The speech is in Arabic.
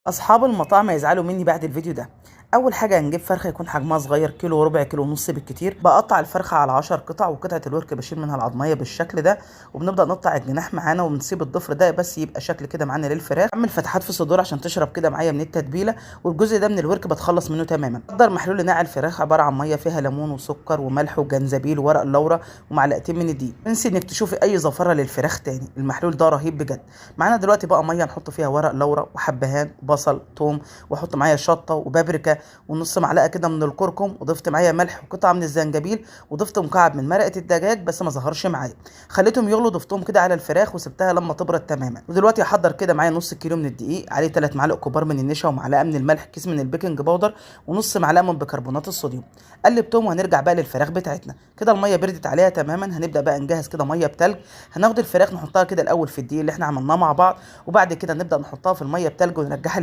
اصحاب المطاعم هيزعلوا مني بعد الفيديو ده. اول حاجه هنجيب فرخه يكون حجمها صغير، كيلو وربع، كيلو ونص بالكتير. بقطع الفرخه على 10 قطع، وقطعه الورك بشيل منها العظميه بالشكل ده، وبنبدا نقطع الجناح معانا، وبنسيب الضفر ده بس يبقى شكل كده معانا للفراخ. اعمل فتحات في الصدور عشان تشرب كده معايا من التتبيله، والجزء ده من الورك بتخلص منه تماما. احضر محلول لنقع الفراخ عباره عن ميه فيها ليمون وسكر وملح وجنزبيل وورق اللورا ومعلقتين من الدقيق. انسي انك تشوفي اي زفره للفراخ تاني، المحلول ده رهيب بجد. معانا دلوقتي بقى ميه نحط فيها ورق لورا وحبهان بصل ثوم، واحط معايا شطه وبابريكا ونص معلقه كده من الكركم، وضفت معايا ملح وقطعه من الزنجبيل، وضفت مكعب من مرقه الدجاج بس ما ظهرش معايا. خليتهم يغلوا، ضفتهم كده على الفراخ وسبتها لما تبرد تماما. ودلوقتي هحضر كده معايا نص كيلو من الدقيق، عليه 3 معالق كبار من النشا، ومعلقه من الملح، كيس من البيكنج باودر، ونص معلقه من بيكربونات الصوديوم. قلبتهم وهنرجع بقى للفراخ بتاعتنا. كده الميه بردت عليها تماما، هنبدا بقى نجهز كده ميه بتلج. هناخد الفراخ نحطها كده الاول في الدقيق اللي احنا عملناه مع بعض، وبعد كده نبدا نحطها في الميه بتلج ونرجعها